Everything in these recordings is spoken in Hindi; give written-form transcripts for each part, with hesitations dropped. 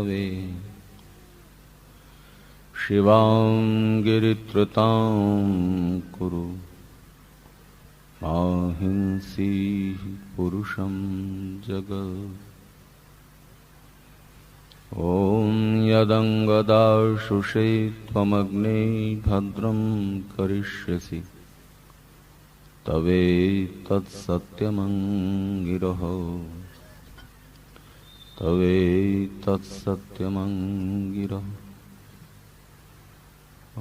तवे शिवां गिरित्रतां कुरु माहिंसी पुरुषं जगत्। ॐ यदङ्गदाशुषे त्वमग्ने भद्रं करिष्यसि तवेतत्सत्यमङ्गिरः तवेतत्सत्यमङ्गिरः।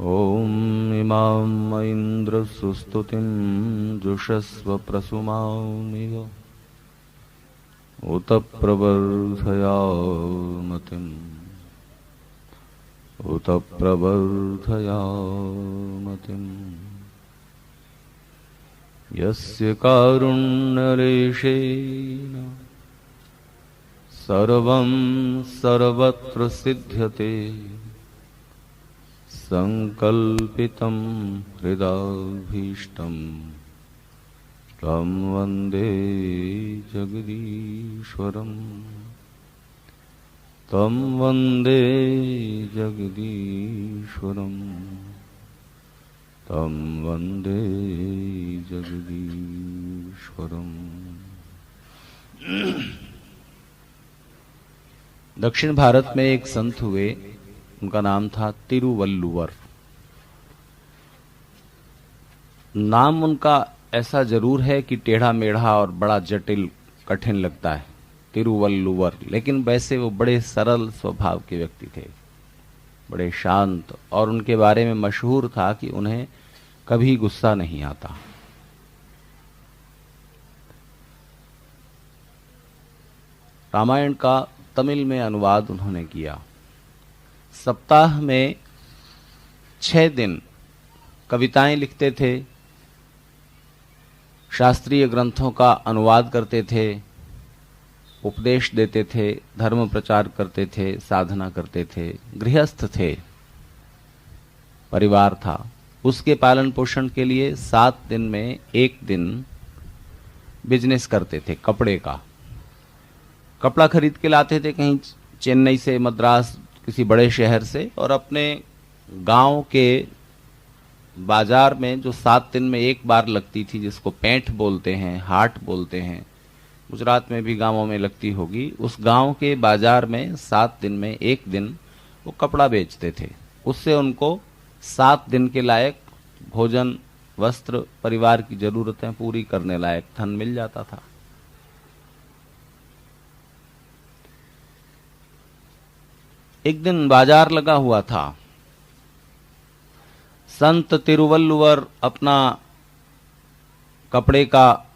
ॐ इमां इन्द्रसुस्तुतिं जुषस्व प्रसुमामिव उत प्रवर्धयामतिम् उत प्रवर्धयामतिम्। यस्य कारुण्यलेशेन सर्वं सर्वत्र सिद्ध्यते संकल्पितं हृदाभीष्टं तं वन्दे जगदीश्वरम् तं वन्दे जगदीश्वरम् तं वन्दे जगदीश्वरम्। दक्षिण भारत में एक संत हुए, उनका नाम था तिरुवल्लुवर। नाम उनका ऐसा जरूर है कि टेढ़ा मेढ़ा और बड़ा जटिल कठिन लगता है, तिरुवल्लुवर, लेकिन वैसे वो बड़े सरल स्वभाव के व्यक्ति थे, बड़े शांत, और उनके बारे में मशहूर था कि उन्हें कभी गुस्सा नहीं आता। रामायण का तमिल में अनुवाद उन्होंने किया। सप्ताह में 6 दिन कविताएं लिखते थे, शास्त्रीय ग्रंथों का अनुवाद करते थे, उपदेश देते थे, धर्म प्रचार करते थे, साधना करते थे, गृहस्थ थे, परिवार था। उसके पालन पोषण के लिए 7 दिन में 1 दिन बिजनेस करते थे, कपड़े का। कपड़ा खरीद के लाते थे कहीं चेन्नई से, मद्रास, किसी बड़े शहर से, और अपने गांव के बाजार में जो 7 दिन में एक बार लगती थी, जिसको पैंठ बोलते हैं, हाट बोलते हैं, गुजरात में भी गांवों में लगती होगी, उस गांव के बाजार में 7 दिन में 1 दिन वो कपड़ा बेचते थे। उससे उनको 7 दिन के लायक भोजन, वस्त्र, परिवार की जरूरतें पूरी करने लायक धन मिल जाता था। एक दिन बाजार लगा हुआ था। संत तिरुवल्लुवर अपना कपड़े का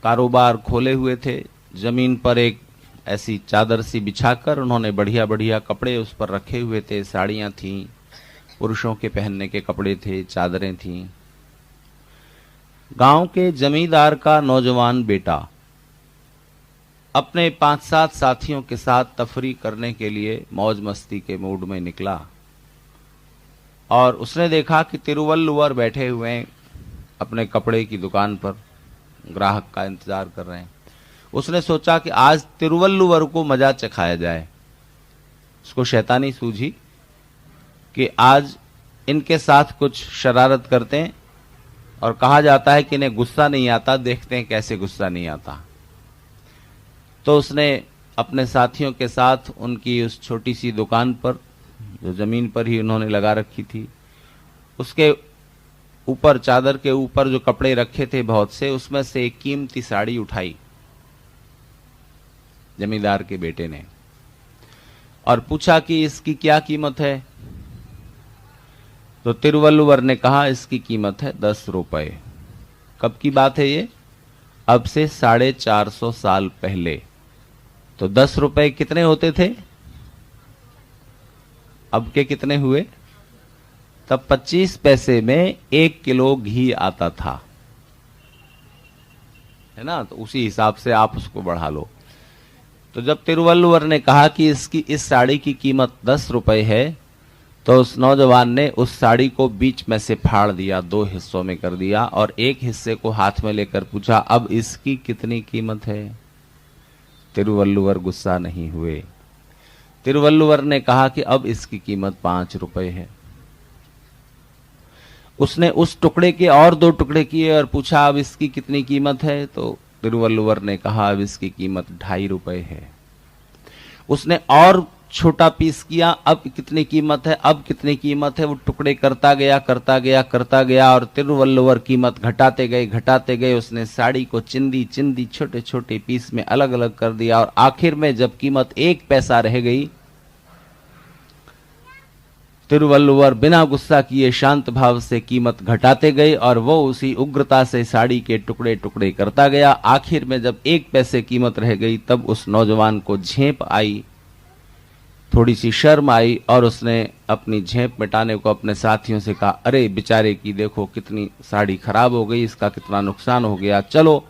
कारोबार खोले हुए थे। जमीन पर एक ऐसी चादर सी बिछाकर उन्होंने बढ़िया बढ़िया कपड़े उस पर रखे हुए थे। साड़ियां थीं, पुरुषों के पहनने के कपड़े थे, चादरें थीं। गांव के जमींदार का नौजवान बेटा अपने 5-7 साथियों के साथ तफरी करने के लिए मौज मस्ती के मूड में निकला, और उसने देखा कि तिरुवल्लुवर बैठे हुए हैं अपने कपड़े की दुकान पर, ग्राहक का इंतजार कर रहे हैं। उसने सोचा कि आज तिरुवल्लुवर को मजा चखाया जाए। उसको शैतानी सूझी कि आज इनके साथ कुछ शरारत करते हैं, और कहा जाता है कि इन्हें गुस्सा नहीं आता, देखते हैं कैसे गुस्सा नहीं आता। तो उसने अपने साथियों के साथ उनकी उस छोटी सी दुकान पर, जो जमीन पर ही उन्होंने लगा रखी थी, उसके ऊपर, चादर के ऊपर जो कपड़े रखे थे बहुत से, उसमें से एक कीमती साड़ी उठाई जमींदार के बेटे ने, और पूछा कि इसकी क्या कीमत है। तो तिरुवल्लुवर ने कहा इसकी कीमत है 10 रुपए। कब की बात है ये? अब से 450 साल पहले। तो 10 रुपए कितने होते थे? अब के कितने हुए? तब 25 पैसे में 1 किलो घी आता था, है ना? तो उसी हिसाब से आप उसको बढ़ा लो। तो जब तिरुवल्लुवर ने कहा कि इस साड़ी की कीमत 10 रुपए है, तो उस नौजवान ने उस साड़ी को बीच में से फाड़ दिया, 2 हिस्सों में कर दिया, और एक हिस्से को हाथ में लेकर पूछा अब इसकी कितनी कीमत है? तिरुवल्लुवर गुस्सा नहीं हुए। तिरुवल्लुवर ने कहा कि अब इसकी कीमत 5 रुपए है। उसने उस टुकड़े के और 2 टुकड़े किए और पूछा अब इसकी कितनी कीमत है, तो तिरुवल्लुवर ने कहा अब इसकी कीमत 2.5 रुपए है। उसने और छोटा पीस किया, अब कितनी कीमत है, अब कितनी कीमत है, वो टुकड़े करता गया और तिरुवल्लुवर कीमत घटाते गए। उसने साड़ी को चिंदी छोटे छोटे पीस में अलग अलग कर दिया और आखिर में जब कीमत 1 पैसा रह गई, तिरुवल्लुवर बिना गुस्सा किए शांत भाव से कीमत घटाते गए और वो उसी उग्रता से साड़ी के टुकड़े टुकड़े करता गया। आखिर में जब 1 पैसे कीमत रह गई, तब उस नौजवान को झेप आई, थोड़ी सी शर्म आई और उसने अपनी झेप मिटाने को अपने साथियों से कहा, अरे बेचारे की देखो कितनी साड़ी खराब हो गई, इसका कितना नुकसान हो गया, चलो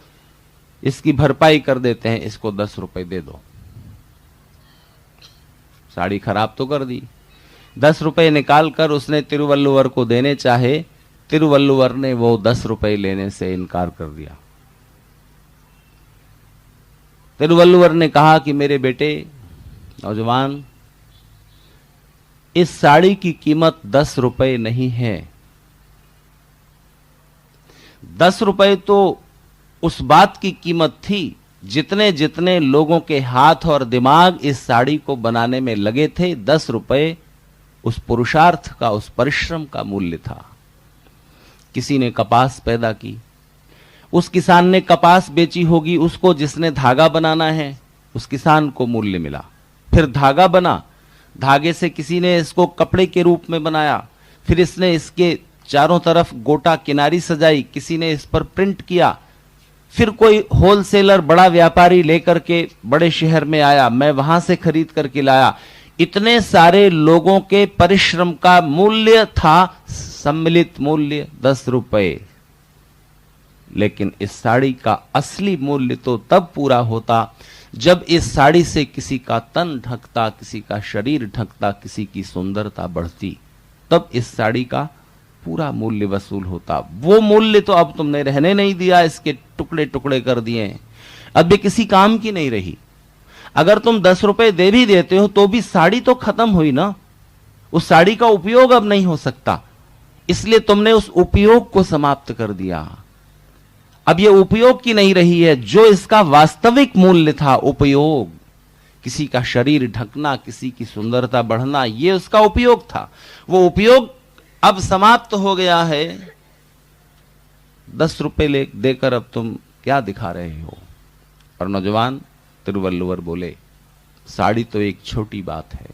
इसकी भरपाई कर देते हैं, इसको 10 रुपए दे दो। साड़ी खराब तो कर दी, 10 रुपए निकाल कर उसने तिरुवल्लुवर को देने चाहे, तिरुवल्लुवर ने वो 10 रुपए लेने से इनकार कर दिया। तिरुवल्लुवर ने कहा कि मेरे बेटे नौजवान, इस साड़ी की कीमत 10 रुपए नहीं है। 10 रुपए तो उस बात की कीमत थी जितने जितने लोगों के हाथ और दिमाग इस साड़ी को बनाने में लगे थे। 10 रुपए उस पुरुषार्थ का, उस परिश्रम का मूल्य था। किसी ने कपास पैदा की, उस किसान ने कपास बेची होगी, उसको जिसने धागा बनाना है उस किसान को मूल्य मिला। फिर धागा बना, धागे से किसी ने इसको कपड़े के रूप में बनाया, फिर इसने इसके चारों तरफ गोटा किनारी सजाई, किसी ने इस पर प्रिंट किया, फिर कोई होलसेलर बड़ा व्यापारी लेकर के बड़े शहर में आया, मैं वहां से खरीद करके लाया। इतने सारे लोगों के परिश्रम का मूल्य था, सम्मिलित मूल्य 10 रुपए। लेकिन इस साड़ी का असली मूल्य तो तब पूरा होता जब इस साड़ी से किसी का तन ढकता, किसी का शरीर ढकता, किसी की सुंदरता बढ़ती, तब इस साड़ी का पूरा मूल्य वसूल होता। वो मूल्य तो अब तुमने रहने नहीं दिया, इसके टुकड़े टुकड़े कर दिए, अब ये किसी काम की नहीं रही। अगर तुम 10 रुपए दे भी देते हो तो भी साड़ी तो खत्म हुई ना, उस साड़ी का उपयोग अब नहीं हो सकता, इसलिए तुमने उस उपयोग को समाप्त कर दिया। अब ये उपयोग की नहीं रही है, जो इसका वास्तविक मूल्य था, उपयोग, किसी का शरीर ढकना, किसी की सुंदरता बढ़ना, ये उसका उपयोग था। वो उपयोग अब समाप्त हो गया है। 10 रुपए देकर अब तुम क्या दिखा रहे हो? और नौजवान तिरुवल्लुवर बोले, साड़ी तो एक छोटी बात है,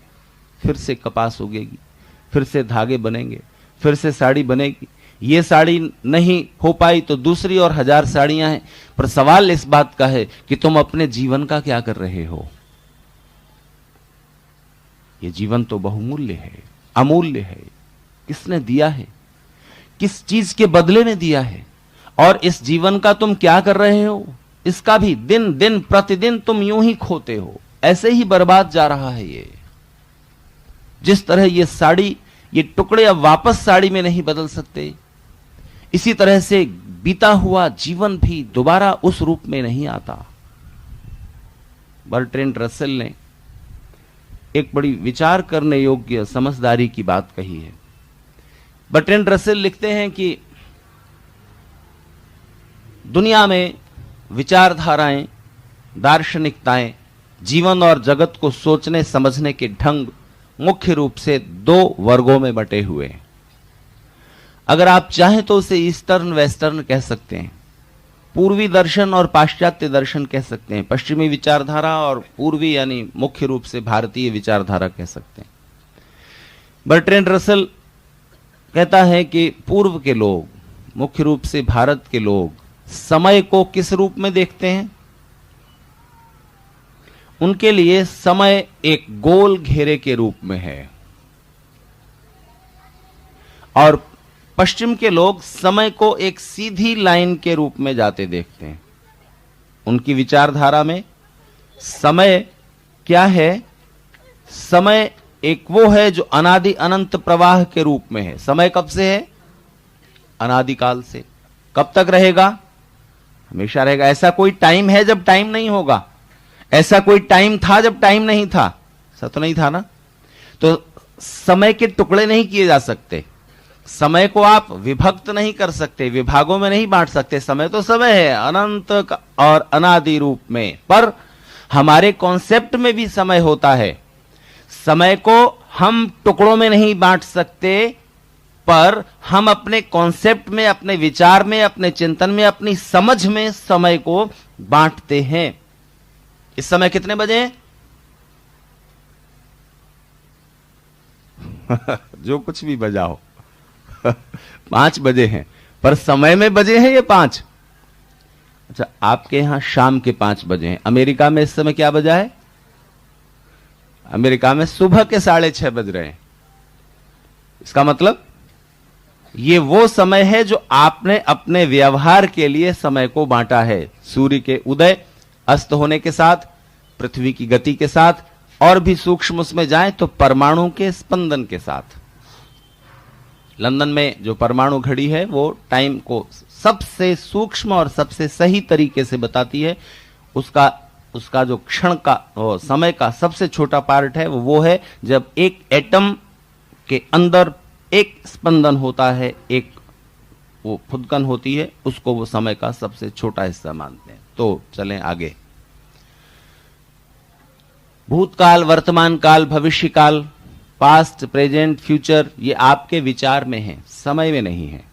फिर से कपास उगेगी, फिर से धागे बनेंगे, फिर से साड़ी बनेगी। ये साड़ी नहीं हो पाई तो दूसरी और 1000 साड़ियां हैं, पर सवाल इस बात का है कि तुम अपने जीवन का क्या कर रहे हो? ये जीवन तो बहुमूल्य है, अमूल्य है। किसने दिया है? किस चीज के बदले में दिया है? और इस जीवन का तुम क्या कर रहे हो? इसका भी दिन दिन प्रतिदिन तुम यूं ही खोते हो, ऐसे ही बर्बाद जा रहा है ये। जिस तरह ये साड़ी, ये टुकड़े अब वापस साड़ी में नहीं बदल सकते, इसी तरह से बीता हुआ जीवन भी दोबारा उस रूप में नहीं आता। बर्ट्रैंड रसेल ने एक बड़ी विचार करने योग्य समझदारी की बात कही है। बर्ट्रैंड रसेल लिखते हैं कि दुनिया में विचारधाराएं, दार्शनिकताएं, जीवन और जगत को सोचने समझने के ढंग मुख्य रूप से 2 वर्गों में बटे हुए हैं। अगर आप चाहें तो उसे ईस्टर्न वेस्टर्न कह सकते हैं, पूर्वी दर्शन और पाश्चात्य दर्शन कह सकते हैं, पश्चिमी विचारधारा और पूर्वी यानी मुख्य रूप से भारतीय विचारधारा कह सकते हैं। बर्ट्रैंड रसेल कहता है कि पूर्व के लोग, मुख्य रूप से भारत के लोग, समय को किस रूप में देखते हैं? उनके लिए समय एक गोल घेरे के रूप में है, और पश्चिम के लोग समय को एक सीधी लाइन के रूप में जाते देखते हैं। उनकी विचारधारा में समय क्या है? समय एक वो है जो अनादि अनंत प्रवाह के रूप में है। समय कब से है? अनादिकाल से। कब तक रहेगा? हमेशा रहेगा। ऐसा कोई टाइम है जब टाइम नहीं होगा? ऐसा कोई टाइम था जब टाइम नहीं था? ऐसा तो नहीं था ना। तो समय के टुकड़े नहीं किए जा सकते, समय को आप विभक्त नहीं कर सकते, विभागों में नहीं बांट सकते। समय तो समय है, अनंत और अनादि रूप में। पर हमारे कॉन्सेप्ट में भी समय होता है। समय को हम टुकड़ों में नहीं बांट सकते, पर हम अपने कॉन्सेप्ट में, अपने विचार में, अपने चिंतन में, अपनी समझ में समय को बांटते हैं। इस समय कितने बजे हैं? जो कुछ भी बजा हो 5 बजे हैं, पर समय में बजे हैं ये 5। अच्छा, आपके यहां शाम के 5 बजे हैं। अमेरिका में इस समय क्या बजा है? अमेरिका में सुबह के 6:30 बज रहे हैं। इसका मतलब ये वो समय है जो आपने अपने व्यवहार के लिए समय को बांटा है। सूर्य के उदय अस्त होने के साथ, पृथ्वी की गति के साथ, और भी सूक्ष्म उसमें जाएं तो परमाणु के स्पंदन के साथ। लंदन में जो परमाणु घड़ी है वो टाइम को सबसे सूक्ष्म और सबसे सही तरीके से बताती है। उसका जो क्षण का समय का सबसे छोटा पार्ट है वो है जब एक एटम के अंदर एक स्पंदन होता है, एक वो फुदकन होती है, उसको वो समय का सबसे छोटा हिस्सा मानते हैं। तो चलें आगे। भूतकाल, वर्तमान काल, भविष्य काल, पास्ट, प्रेजेंट, फ्यूचर, ये आपके विचार में है, समय में नहीं है।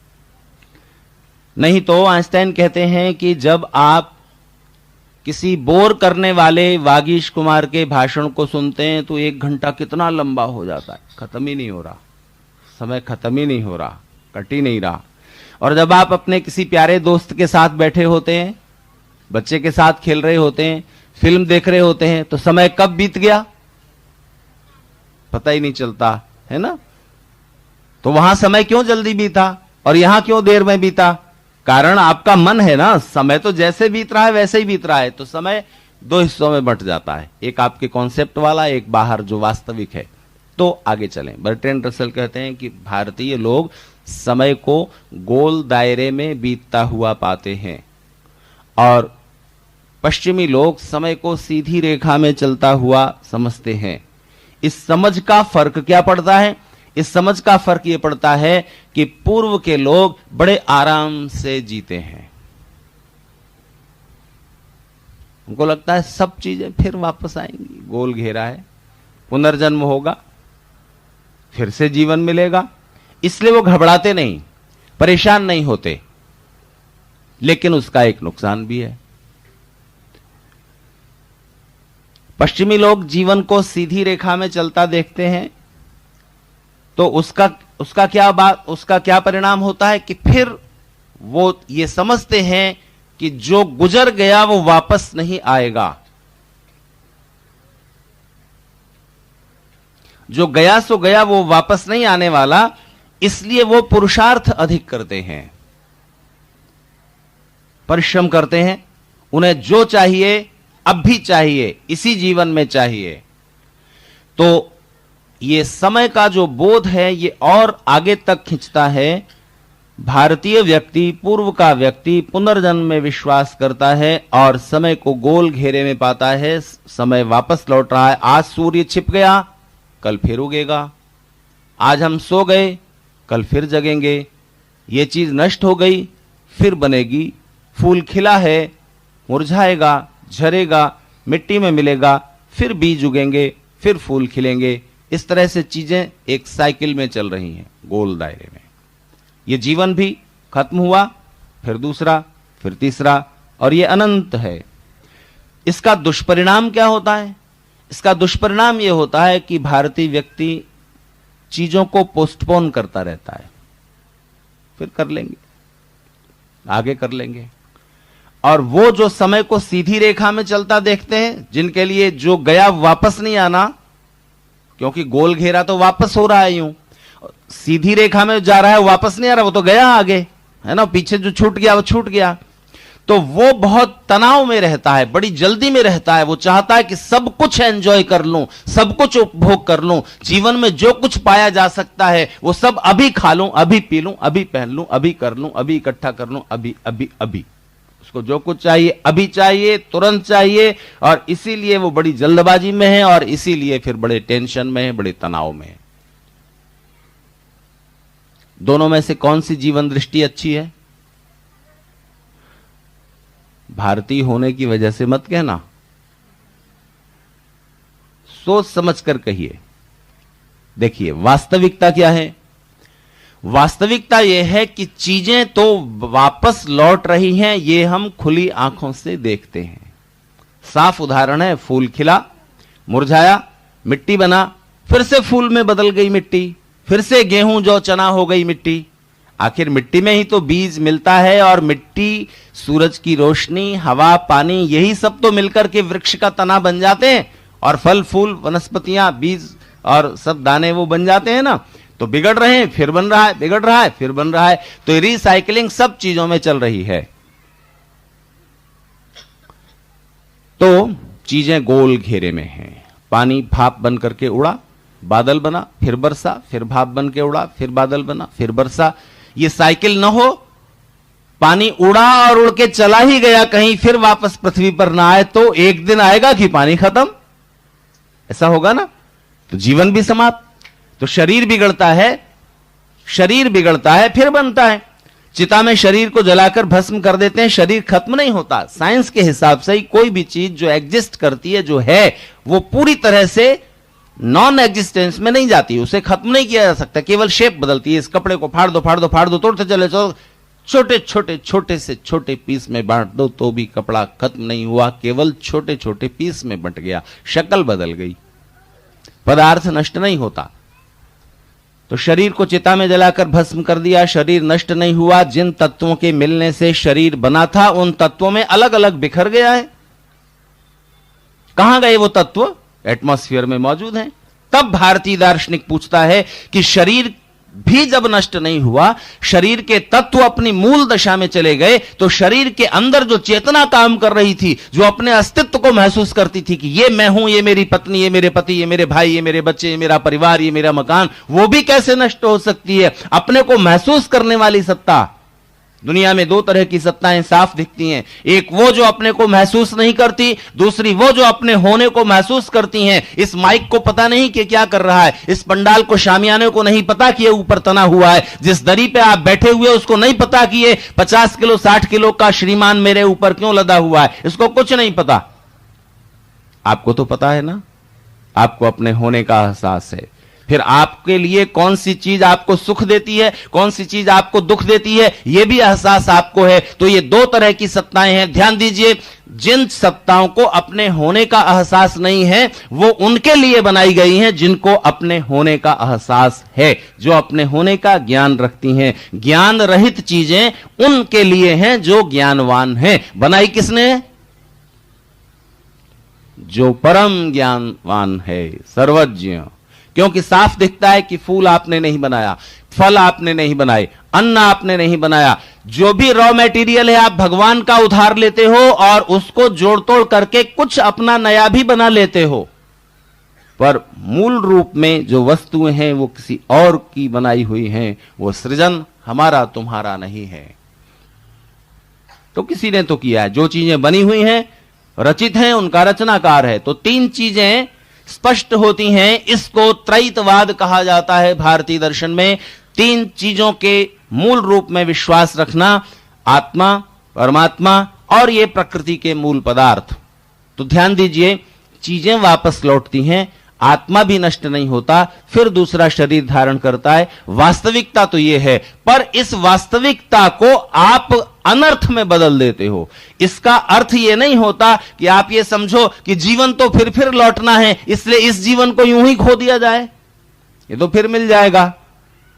नहीं तो आइंस्टाइन कहते हैं कि जब आप किसी बोर करने वाले वागीश कुमार के भाषण को सुनते हैं तो 1 घंटा कितना लंबा हो जाता है, खत्म ही नहीं हो रहा, समय खत्म ही नहीं हो रहा, कट ही नहीं रहा। और जब आप अपने किसी प्यारे दोस्त के साथ बैठे होते हैं, बच्चे के साथ खेल रहे होते हैं, फिल्म देख रहे होते हैं, तो समय कब बीत गया पता ही नहीं चलता, है ना। तो वहां समय क्यों जल्दी बीता और यहां क्यों देर में बीता? कारण आपका मन है ना। समय तो जैसे बीत रहा है वैसे ही बीत रहा है। तो समय 2 हिस्सों में बंट जाता है, एक आपके कॉन्सेप्ट वाला, एक बाहर जो वास्तविक है। तो आगे चलें। बर्ट्रैंड रसल कहते हैं कि भारतीय लोग समय को गोल दायरे में बीतता हुआ पाते हैं और पश्चिमी लोग समय को सीधी रेखा में चलता हुआ समझते हैं। इस समझ का फर्क क्या पड़ता है? इस समझ का फर्क यह पड़ता है कि पूर्व के लोग बड़े आराम से जीते हैं। उनको लगता है सब चीजें फिर वापस आएंगी, गोल घेरा है, पुनर्जन्म होगा, फिर से जीवन मिलेगा। इसलिए वो घबराते नहीं, परेशान नहीं होते। लेकिन उसका एक नुकसान भी है। पश्चिमी लोग जीवन को सीधी रेखा में चलता देखते हैं तो उसका क्या परिणाम होता है कि फिर वो ये समझते हैं कि जो गुजर गया वो वापस नहीं आएगा, जो गया सो गया, वो वापस नहीं आने वाला। इसलिए वो पुरुषार्थ अधिक करते हैं, परिश्रम करते हैं। उन्हें जो चाहिए अब भी चाहिए, इसी जीवन में चाहिए। तो ये समय का जो बोध है ये और आगे तक खींचता है। भारतीय व्यक्ति, पूर्व का व्यक्ति पुनर्जन्म में विश्वास करता है और समय को गोल घेरे में पाता है। समय वापस लौट रहा है। आज सूर्य छिप गया, कल फिर उगेगा। आज हम सो गए, कल फिर जगेंगे। ये चीज नष्ट हो गई, फिर बनेगी। फूल खिला है, मुरझाएगा, झरेगा, मिट्टी में मिलेगा, फिर बीज उगेंगे, फिर फूल खिलेंगे। इस तरह से चीजें एक साइकिल में चल रही हैं, गोल दायरे में। ये जीवन भी खत्म हुआ, फिर दूसरा, फिर तीसरा, और ये अनंत है। इसका दुष्परिणाम क्या होता है? इसका दुष्परिणाम यह होता है कि भारतीय व्यक्ति चीजों को पोस्टपोन करता रहता है। फिर कर लेंगे, आगे कर लेंगे। और वो जो समय को सीधी रेखा में चलता देखते हैं, जिनके लिए जो गया वापस नहीं आना, क्योंकि गोल घेरा तो वापस हो रहा है, यूं सीधी रेखा में जा रहा है, वापस नहीं आ रहा, वो तो गया आगे, है ना। पीछे जो छूट गया वो छूट गया। तो वो बहुत तनाव में रहता है, बड़ी जल्दी में रहता है। वो चाहता है कि सब कुछ एंजॉय कर लूं, सब कुछ उपभोग कर लूं, जीवन में जो कुछ पाया जा सकता है वो सब अभी खा लूं, अभी पी लूं, अभी पहन लूं, अभी कर लूं, अभी इकट्ठा कर लूं, अभी अभी अभी। उसको जो कुछ चाहिए अभी चाहिए, तुरंत चाहिए, और इसीलिए वो बड़ी जल्दबाजी में है और इसीलिए फिर बड़े टेंशन में है, बड़े तनाव में है। दोनों में से कौन सी जीवन दृष्टि अच्छी है? भारतीय होने की वजह से मत कहना, सोच समझ कर कहिए। देखिए वास्तविकता क्या है? वास्तविकता यह है कि चीजें तो वापस लौट रही हैं, ये हम खुली आंखों से देखते हैं। साफ उदाहरण है, फूल खिला, मुरझाया, मिट्टी बना, फिर से फूल में बदल गई मिट्टी, फिर से गेहूं जौ चना हो गई मिट्टी। आखिर मिट्टी में ही तो बीज मिलता है, और मिट्टी, सूरज की रोशनी, हवा, पानी, यही सब तो मिलकर के वृक्ष का तना बन जाते हैं, और फल फूल, वनस्पतियां, बीज और सब दाने वो बन जाते हैं ना। तो बिगड़ रहे हैं, फिर बन रहा है, बिगड़ रहा है, फिर बन रहा है। तो रिसाइकलिंग सब चीजों में चल रही है। तो चीजें गोल घेरे में हैं। पानी भाप बन करके उड़ा, बादल बना, फिर बरसा, फिर भाप बन के उड़ा, फिर बादल बना, फिर बरसा। ये साइकिल न हो, पानी उड़ा और उड़ के चला ही गया कहीं, फिर वापस पृथ्वी पर ना आए, तो एक दिन आएगा कि पानी खत्म, ऐसा होगा ना। तो जीवन भी समाप्त। तो शरीर बिगड़ता है, शरीर बिगड़ता है, फिर बनता है। चिता में शरीर को जलाकर भस्म कर देते हैं, शरीर खत्म नहीं होता। साइंस के हिसाब से ही कोई भी चीज जो एग्जिस्ट करती है, जो है, वो पूरी तरह से नॉन एग्जिस्टेंस में नहीं जाती, उसे खत्म नहीं किया जा सकता, केवल शेप बदलती है। इस कपड़े को फाड़ दो, फाड़ दो, फाड़ दो, तोड़ते चले चलो, छोटे छोटे छोटे से छोटे पीस में बांट दो, तो भी कपड़ा खत्म नहीं हुआ, केवल छोटे छोटे पीस में बंट गया, शक्ल बदल गई, पदार्थ नष्ट नहीं होता। तो शरीर को चिता में जलाकर भस्म कर दिया, शरीर नष्ट नहीं हुआ। जिन तत्वों के मिलने से शरीर बना था, उन तत्वों में अलग अलग बिखर गया है। कहां गए वो तत्व? एटमॉस्फेयर में मौजूद हैं। तब भारतीय दार्शनिक पूछता है कि शरीर भी जब नष्ट नहीं हुआ, शरीर के तत्व अपनी मूल दशा में चले गए, तो शरीर के अंदर जो चेतना काम कर रही थी, जो अपने अस्तित्व को महसूस करती थी कि ये मैं हूं, ये मेरी पत्नी, ये मेरे पति, ये मेरे भाई, ये मेरे बच्चे, ये मेरा परिवार, ये मेरा मकान, वो भी कैसे नष्ट हो सकती है? अपने को महसूस करने वाली सत्ता। दुनिया में दो तरह की सत्ताएं साफ दिखती हैं, एक वो जो अपने को महसूस नहीं करती, दूसरी वो जो अपने होने को महसूस करती हैं। इस माइक को पता नहीं कि क्या कर रहा है, इस पंडाल को, शामियाने को नहीं पता कि ये ऊपर तना हुआ है, जिस दरी पे आप बैठे हुए उसको नहीं पता कि ये 50 किलो 60 किलो का श्रीमान मेरे ऊपर क्यों लदा हुआ है, इसको कुछ नहीं पता। आपको तो पता है ना, आपको अपने होने का एहसास है। फिर आपके लिए कौन सी चीज आपको सुख देती है, कौन सी चीज आपको दुख देती है, यह भी एहसास आपको है। तो ये दो तरह की सत्ताएं हैं। ध्यान दीजिए, जिन सत्ताओं को अपने होने का एहसास नहीं है, वो उनके लिए बनाई गई हैं जिनको अपने होने का एहसास है, जो अपने होने का ज्ञान रखती हैं। ज्ञान रहित चीजें उनके लिए हैं जो ज्ञानवान हैं। बनाई किसने? जो परम ज्ञानवान है, सर्वज्ञ। क्योंकि साफ दिखता है कि फूल आपने नहीं बनाया, फल आपने नहीं बनाए, अन्न आपने नहीं बनाया। जो भी रॉ मटेरियल है, आप भगवान का उधार लेते हो और उसको जोड़ तोड़ करके कुछ अपना नया भी बना लेते हो, पर मूल रूप में जो वस्तुएं हैं वो किसी और की बनाई हुई हैं। वो सृजन हमारा तुम्हारा नहीं है। तो किसी ने तो किया है। जो चीजें बनी हुई हैं, रचित हैं, उनका रचनाकार है। तो तीन चीजें स्पष्ट होती हैं। इसको त्रैतवाद कहा जाता है भारतीय दर्शन में। तीन चीजों के मूल रूप में विश्वास रखना, आत्मा, परमात्मा और ये प्रकृति के मूल पदार्थ। तो ध्यान दीजिए, चीजें वापस लौटती हैं, आत्मा भी नष्ट नहीं होता, फिर दूसरा शरीर धारण करता है। वास्तविकता तो यह है, पर इस वास्तविकता को आप अनर्थ में बदल देते हो। इसका अर्थ यह नहीं होता कि आप ये समझो कि जीवन तो फिर लौटना है, इसलिए इस जीवन को यूं ही खो दिया जाए, ये तो फिर मिल जाएगा।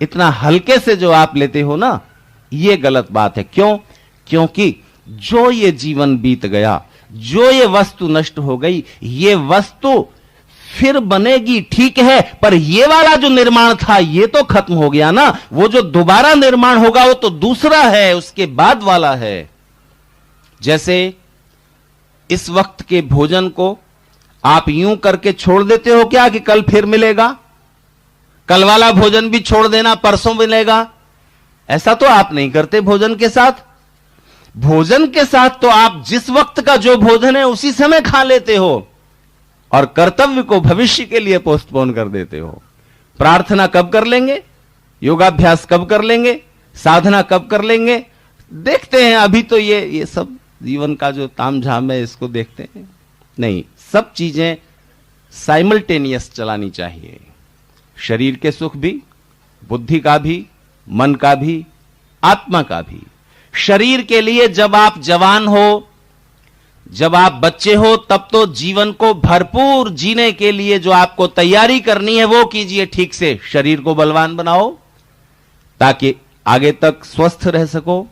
इतना हल्के से जो आप लेते हो ना, यह गलत बात है। क्यों? क्योंकि जो ये जीवन बीत गया, जो ये वस्तु नष्ट हो गई, ये वस्तु फिर बनेगी, ठीक है, पर ये वाला जो निर्माण था ये तो खत्म हो गया ना। वो जो दोबारा निर्माण होगा वो तो दूसरा है, उसके बाद वाला है। जैसे इस वक्त के भोजन को आप यूं करके छोड़ देते हो क्या कि कल फिर मिलेगा, कल वाला भोजन भी छोड़ देना, परसों मिलेगा, ऐसा तो आप नहीं करते भोजन के साथ। भोजन के साथ तो आप जिस वक्त का जो भोजन है उसी समय खा लेते हो और कर्तव्य को भविष्य के लिए पोस्टपोन कर देते हो। प्रार्थना कब कर लेंगे, योगाभ्यास कब कर लेंगे, साधना कब कर लेंगे, देखते हैं। अभी तो ये सब जीवन का जो तामझाम है इसको देखते हैं। नहीं, सब चीजें साइमल्टेनियस चलानी चाहिए। शरीर के सुख भी, बुद्धि का भी, मन का भी, आत्मा का भी। शरीर के लिए जब आप जवान हो, जब आप बच्चे हो, तब तो जीवन को भरपूर जीने के लिए जो आपको तैयारी करनी है वो कीजिए ठीक से। शरीर को बलवान बनाओ ताकि आगे तक स्वस्थ रह सको।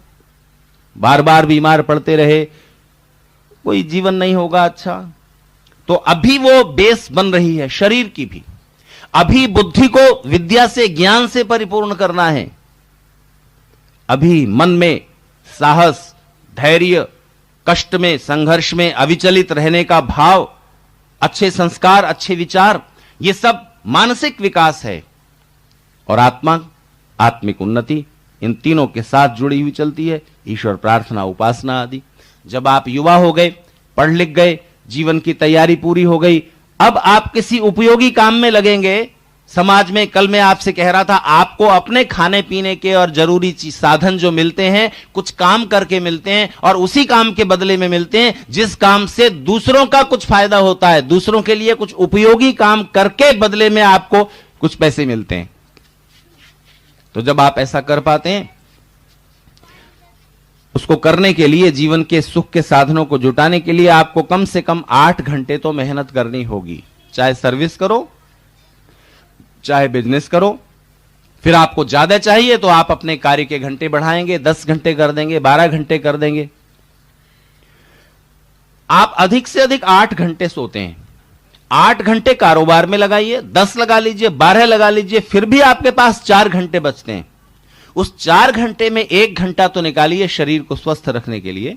बार बार बीमार पड़ते रहे कोई जीवन नहीं होगा अच्छा। तो अभी वो बेस बन रही है शरीर की भी। अभी बुद्धि को विद्या से, ज्ञान से परिपूर्ण करना है। अभी मन में साहस, धैर्य, कष्ट में, संघर्ष में अविचलित रहने का भाव, अच्छे संस्कार, अच्छे विचार, ये सब मानसिक विकास है। और आत्मा, आत्मिक उन्नति इन तीनों के साथ जुड़ी हुई चलती है। ईश्वर प्रार्थना, उपासना आदि। जब आप युवा हो गए, पढ़ लिख गए, जीवन की तैयारी पूरी हो गई, अब आप किसी उपयोगी काम में लगेंगे समाज में। कल मैं आपसे कह रहा था, आपको अपने खाने पीने के और जरूरी साधन जो मिलते हैं कुछ काम करके मिलते हैं और उसी काम के बदले में मिलते हैं जिस काम से दूसरों का कुछ फायदा होता है। दूसरों के लिए कुछ उपयोगी काम करके बदले में आपको कुछ पैसे मिलते हैं। तो जब आप ऐसा कर पाते हैं, उसको करने के लिए, जीवन के सुख के साधनों को जुटाने के लिए आपको कम से कम 8 घंटे तो मेहनत करनी होगी। चाहे सर्विस करो, चाहे बिजनेस करो। फिर आपको ज्यादा चाहिए तो आप अपने कार्य के घंटे बढ़ाएंगे, 10 घंटे कर देंगे, 12 घंटे कर देंगे। आप अधिक से अधिक 8 घंटे सोते हैं। 8 घंटे कारोबार में लगाइए, 10 लगा लीजिए, 12 लगा लीजिए, फिर भी आपके पास 4 घंटे बचते हैं। उस 4 घंटे में 1 घंटा तो निकालिए शरीर को स्वस्थ रखने के लिए,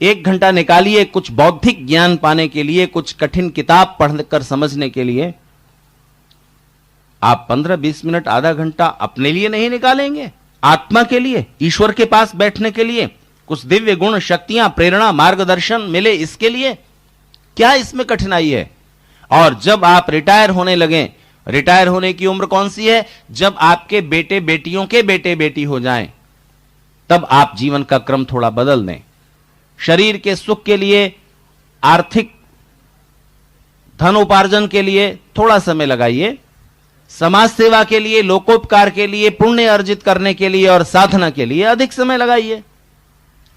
1 घंटा निकालिए कुछ बौद्धिक ज्ञान पाने के लिए, कुछ कठिन किताब पढ़कर समझने के लिए। आप 15-20 मिनट, आधा घंटा अपने लिए नहीं निकालेंगे, आत्मा के लिए, ईश्वर के पास बैठने के लिए, कुछ दिव्य गुण, शक्तियां, प्रेरणा, मार्गदर्शन मिले इसके लिए, क्या इसमें कठिनाई है? और जब आप रिटायर होने लगे, रिटायर होने की उम्र कौन सी है? जब आपके बेटे बेटियों के बेटे बेटी हो जाएं, तब आप जीवन का क्रम थोड़ा बदल दें। शरीर के सुख के लिए, आर्थिक धन उपार्जन के लिए थोड़ा समय लगाइए, समाज सेवा के लिए, लोकोपकार के लिए, पुण्य अर्जित करने के लिए और साधना के लिए अधिक समय लगाइए।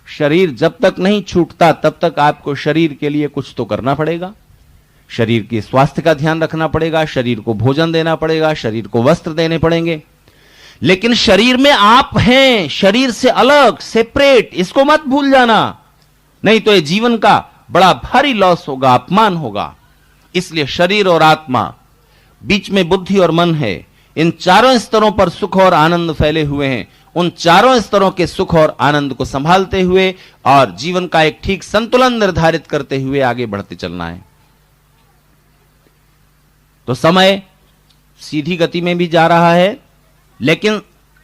शरीर जब तक नहीं छूटता तब तक आपको शरीर के लिए कुछ तो करना पड़ेगा। शरीर के स्वास्थ्य का ध्यान रखना पड़ेगा, शरीर को भोजन देना पड़ेगा, शरीर को वस्त्र देने पड़ेंगे। लेकिन शरीर में आप हैं, शरीर से अलग, सेपरेट, इसको मत भूल जाना, नहीं तो ये जीवन का बड़ा भारी लॉस होगा, अपमान होगा। इसलिए शरीर और आत्मा, बीच में बुद्धि और मन है, इन चारों स्तरों पर सुख और आनंद फैले हुए हैं। उन चारों स्तरों के सुख और आनंद को संभालते हुए और जीवन का एक ठीक संतुलन निर्धारित करते हुए आगे बढ़ते चलना है। तो समय सीधी गति में भी जा रहा है, लेकिन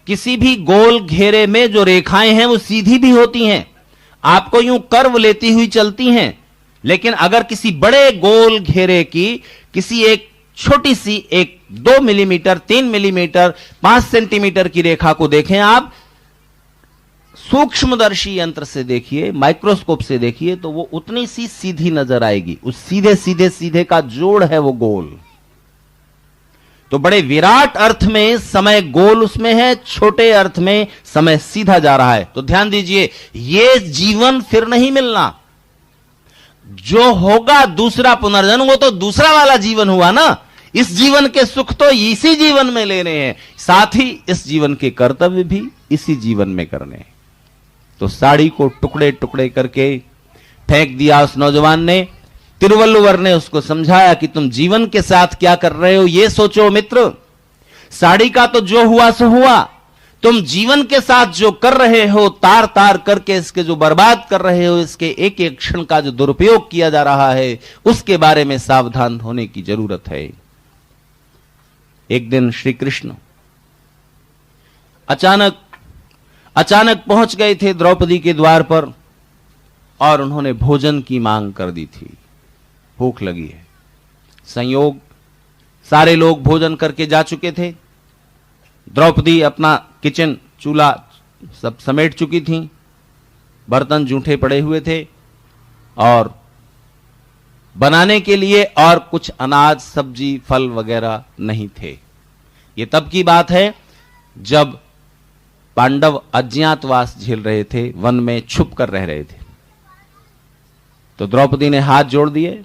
किसी भी गोल घेरे में जो रेखाएं हैं वो सीधी भी होती हैं, आपको यूं कर्व लेती हुई चलती हैं। लेकिन अगर किसी बड़े गोल घेरे की किसी एक छोटी सी 1-2 मिलीमीटर, 3 मिलीमीटर, 5 सेंटीमीटर की रेखा को देखें आप, सूक्ष्मदर्शी यंत्र से देखिए, माइक्रोस्कोप से देखिए, तो वो उतनी सी सीधी नजर आएगी। उस सीधे सीधे सीधे का जोड़ है वो गोल। तो बड़े विराट अर्थ में समय गोल उसमें है, छोटे अर्थ में समय सीधा जा रहा है। तो ध्यान दीजिए, ये जीवन फिर नहीं मिलना। जो होगा दूसरा पुनर्जन्म, वो तो दूसरा वाला जीवन हुआ ना। इस जीवन के सुख तो इसी जीवन में लेने हैं, साथ ही इस जीवन के कर्तव्य भी इसी जीवन में करने हैं। तो साड़ी को टुकड़े टुकड़े करके फेंक दिया उस नौजवान ने। तिरुवल्लुवर ने उसको समझाया कि तुम जीवन के साथ क्या कर रहे हो ये सोचो मित्र। साड़ी का तो जो हुआ सो हुआ, तुम जीवन के साथ जो कर रहे हो, तार तार करके इसके जो बर्बाद कर रहे हो, इसके एक एक क्षण का जो दुरुपयोग किया जा रहा है, उसके बारे में सावधान होने की जरूरत है। एक दिन श्री कृष्ण अचानक पहुंच गए थे द्रौपदी के द्वार पर। और उन्होंने भोजन की मांग कर दी थी। भूख लगी है। संयोग, सारे लोग भोजन करके जा चुके थे। द्रौपदी अपना किचन चूल्हा सब समेट चुकी थी। बर्तन जूठे पड़े हुए थे और बनाने के लिए और कुछ अनाज, सब्जी, फल वगैरह नहीं थे। ये तब की बात है जब पांडव अज्ञातवास झेल रहे थे, वन में छुप कर रह रहे थे। तो द्रौपदी ने हाथ जोड़ दिए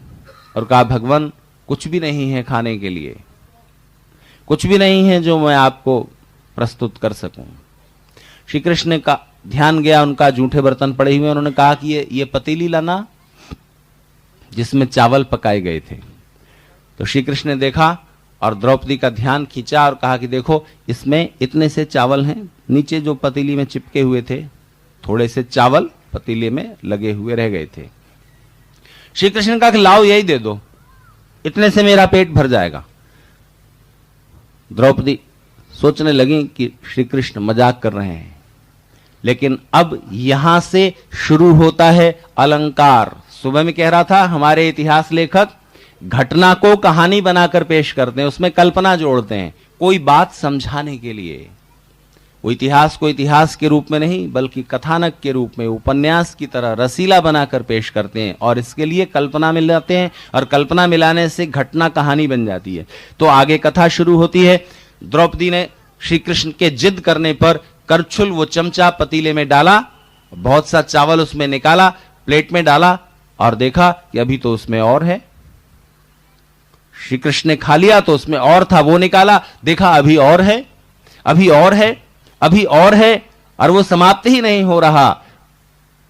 और कहा, भगवान कुछ भी नहीं है खाने के लिए, कुछ भी नहीं है जो मैं आपको प्रस्तुत कर सकूं। श्री कृष्ण का ध्यान गया, उनका जूठे बर्तन पड़े हुए। उन्होंने कहा कि ये पतीली लाना जिसमें चावल पकाए गए थे। तो श्री कृष्ण ने देखा और द्रौपदी का ध्यान खींचा और कहा कि देखो, इसमें इतने से चावल हैं। नीचे जो पतीली में चिपके हुए थे, थोड़े से चावल पतीले में लगे हुए रह गए थे। श्री कृष्ण ने कहा कि लाओ यही दे दो, इतने से मेरा पेट भर जाएगा। द्रौपदी सोचने लगी कि श्री कृष्ण मजाक कर रहे हैं, लेकिन अब यहां से शुरू होता है अलंकार। सुबह में कह रहा था, हमारे इतिहास लेखक घटना को कहानी बनाकर पेश करते हैं, उसमें कल्पना जोड़ते हैं कोई बात समझाने के लिए। वो इतिहास को इतिहास के रूप में नहीं, बल्कि कथानक के रूप में, उपन्यास की तरह रसीला बनाकर पेश करते हैं और इसके लिए कल्पना मिलाते हैं, और कल्पना मिलाने से घटना कहानी बन जाती है। तो आगे कथा शुरू होती है। द्रौपदी ने श्री कृष्ण के जिद करने पर करछुल, वो चमचा पतीले में डाला, बहुत सा चावल उसमें निकाला, प्लेट में डाला और देखा कि अभी तो उसमें और है। श्री कृष्ण ने खा लिया तो उसमें और था, वो निकाला, देखा अभी और है, अभी और है, अभी और है, और वो समाप्त ही नहीं हो रहा।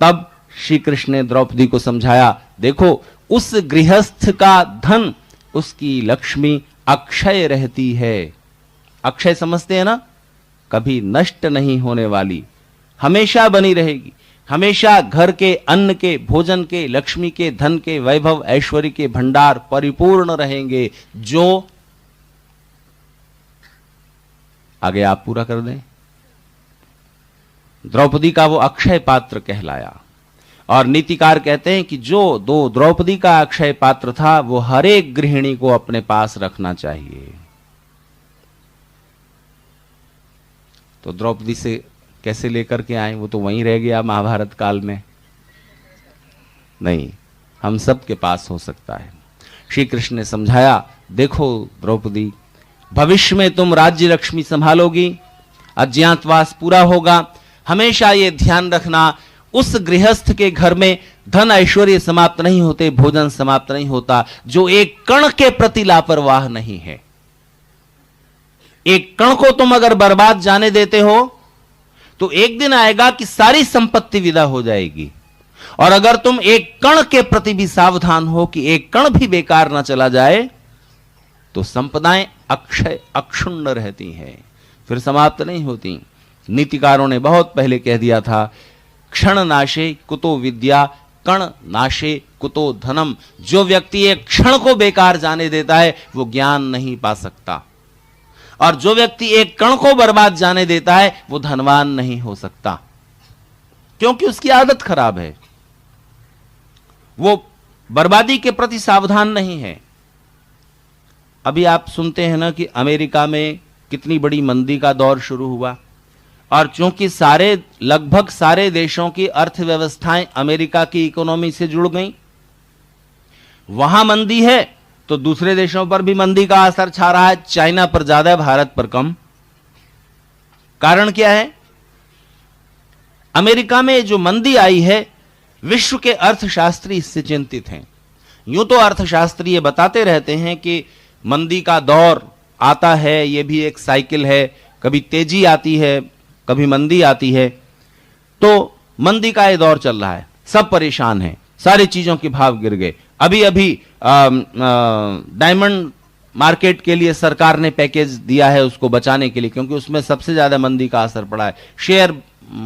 तब श्री कृष्ण ने द्रौपदी को समझाया, देखो उस गृहस्थ का धन, उसकी लक्ष्मी अक्षय रहती है। अक्षय समझते हैं ना, कभी नष्ट नहीं होने वाली, हमेशा बनी रहेगी। हमेशा घर के अन्न के, भोजन के, लक्ष्मी के, धन के, वैभव ऐश्वर्य के भंडार परिपूर्ण रहेंगे। जो आगे आप पूरा कर दें। द्रौपदी का वो अक्षय पात्र कहलाया, और नीतिकार कहते हैं कि जो दो द्रौपदी का अक्षय पात्र था, वो हर एक गृहिणी को अपने पास रखना चाहिए। तो द्रौपदी से कैसे लेकर के आए, वो तो वहीं रह गया महाभारत काल में। नहीं, हम सब के पास हो सकता है। श्री कृष्ण ने समझाया, देखो द्रौपदी, भविष्य में तुम राज्य लक्ष्मी संभालोगी, अज्ञातवास पूरा होगा। हमेशा ये ध्यान रखना, उस गृहस्थ के घर में धन ऐश्वर्य समाप्त नहीं होते, भोजन समाप्त नहीं होता, जो एक कण के प्रति लापरवाह नहीं है। एक कण को तुम अगर बर्बाद जाने देते हो तो एक दिन आएगा कि सारी संपत्ति विदा हो जाएगी। और अगर तुम एक कण के प्रति भी सावधान हो कि एक कण भी बेकार ना चला जाए, तो संपदाएं अक्षय अक्षुण्ण रहती हैं, फिर समाप्त नहीं होती। नीतिकारों ने बहुत पहले कह दिया था, क्षण नाशे कुतो विद्या, कण नाशे कुतो धनम। जो व्यक्ति एक क्षण को बेकार जाने देता है, वो ज्ञान नहीं पा सकता, और जो व्यक्ति एक कण को बर्बाद जाने देता है, वो धनवान नहीं हो सकता, क्योंकि उसकी आदत खराब है, वो बर्बादी के प्रति सावधान नहीं है। अभी आप सुनते हैं ना कि अमेरिका में कितनी बड़ी मंदी का दौर शुरू हुआ, और चूंकि लगभग सारे देशों की अर्थव्यवस्थाएं अमेरिका की इकोनॉमी से जुड़ गईं, वहां मंदी है तो दूसरे देशों पर भी मंदी का असर छा रहा है। चाइना पर ज्यादा, भारत पर कम। कारण क्या है? अमेरिका में जो मंदी आई है, विश्व के अर्थशास्त्री इससे चिंतित हैं। यूं तो अर्थशास्त्री ये बताते रहते हैं कि मंदी का दौर आता है, ये भी एक साइकिल है, कभी तेजी आती है, कभी मंदी आती है। तो मंदी का ये दौर चल रहा है, सब परेशान हैं, सारी चीजों के भाव गिर गए। अभी अभी डायमंड मार्केट के लिए सरकार ने पैकेज दिया है उसको बचाने के लिए, क्योंकि उसमें सबसे ज्यादा मंदी का असर पड़ा है। शेयर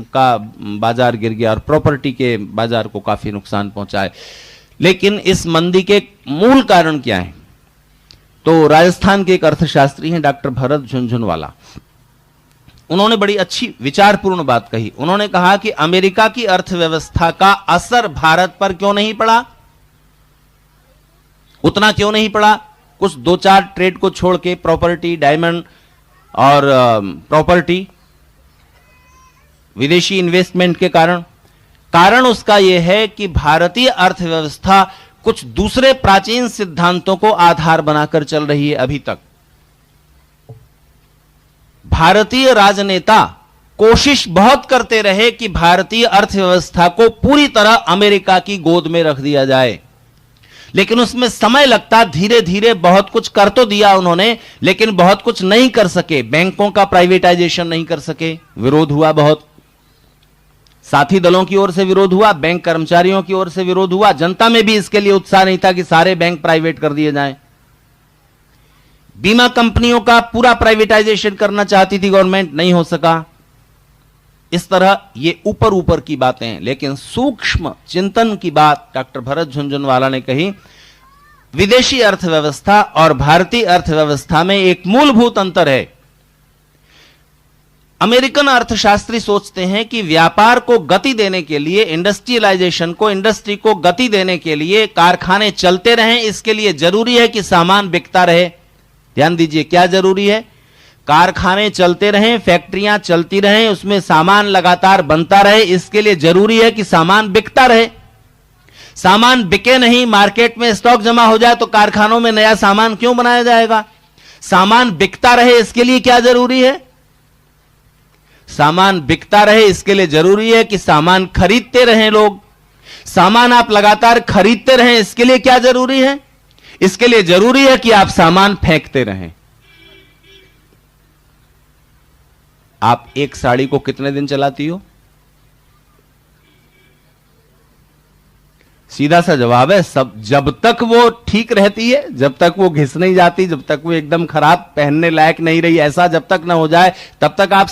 का बाजार गिर गया और प्रॉपर्टी के बाजार को काफी नुकसान पहुंचा है। लेकिन इस मंदी के मूल कारण क्या है? तो राजस्थान के एक अर्थशास्त्री हैं डॉक्टर भरत झुनझुनवाला, उन्होंने बड़ी अच्छी विचारपूर्ण बात कही। उन्होंने कहा कि अमेरिका की अर्थव्यवस्था का असर भारत पर क्यों नहीं पड़ा, उतना क्यों नहीं पड़ा। कुछ 2-4 ट्रेड को छोड़ के, प्रॉपर्टी, डायमंड और प्रॉपर्टी, विदेशी इन्वेस्टमेंट के कारण उसका यह है कि भारतीय अर्थव्यवस्था कुछ दूसरे प्राचीन सिद्धांतों को आधार बनाकर चल रही है। अभी तक भारतीय राजनेता कोशिश बहुत करते रहे कि भारतीय अर्थव्यवस्था को पूरी तरह अमेरिका की गोद में रख दिया जाए, लेकिन उसमें समय लगता। धीरे धीरे बहुत कुछ कर तो दिया उन्होंने, लेकिन बहुत कुछ नहीं कर सके। बैंकों का प्राइवेटाइजेशन नहीं कर सके, विरोध हुआ बहुत। साथी दलों की ओर से विरोध हुआ, बैंक कर्मचारियों की ओर से विरोध हुआ, जनता में भी इसके लिए उत्साह नहीं था कि सारे बैंक प्राइवेट कर दिए जाएं। बीमा कंपनियों का पूरा प्राइवेटाइजेशन करना चाहती थी गवर्नमेंट, नहीं हो सका। इस तरह ये ऊपर ऊपर की बातें हैं, लेकिन सूक्ष्म चिंतन की बात डॉक्टर भरत झुनझुनवाला ने कही। विदेशी अर्थव्यवस्था और भारतीय अर्थव्यवस्था में एक मूलभूत अंतर है। अमेरिकन अर्थशास्त्री सोचते हैं कि व्यापार को गति देने के लिए, इंडस्ट्रियलाइजेशन को, इंडस्ट्री को गति देने के लिए कारखाने चलते रहें। इसके लिए जरूरी है कि सामान बिकता रहे। ध्यान दीजिए, क्या जरूरी है? कारखाने चलते रहें, फैक्ट्रियां चलती रहें, उसमें सामान लगातार बनता रहे। इसके लिए जरूरी है कि सामान बिकता रहे। सामान बिके नहीं, मार्केट में स्टॉक जमा हो जाए तो कारखानों में नया सामान क्यों बनाया जाएगा? सामान बिकता रहे, इसके लिए क्या जरूरी है? सामान बिकता रहे, इसके लिए जरूरी है कि सामान खरीदते रहें लोग। सामान आप लगातार खरीदते रहें, इसके लिए क्या जरूरी है? इसके लिए जरूरी है कि आप सामान फेंकते रहें। आप एक साड़ी को कितने दिन चलाती हो? सीधा सा जवाब है, सब, जब तक वो ठीक रहती है, जब तक वो घिस नहीं जाती, जब तक वो एकदम खराब, पहनने लायक नहीं रही, ऐसा जब तक ना हो जाए, तब तक आप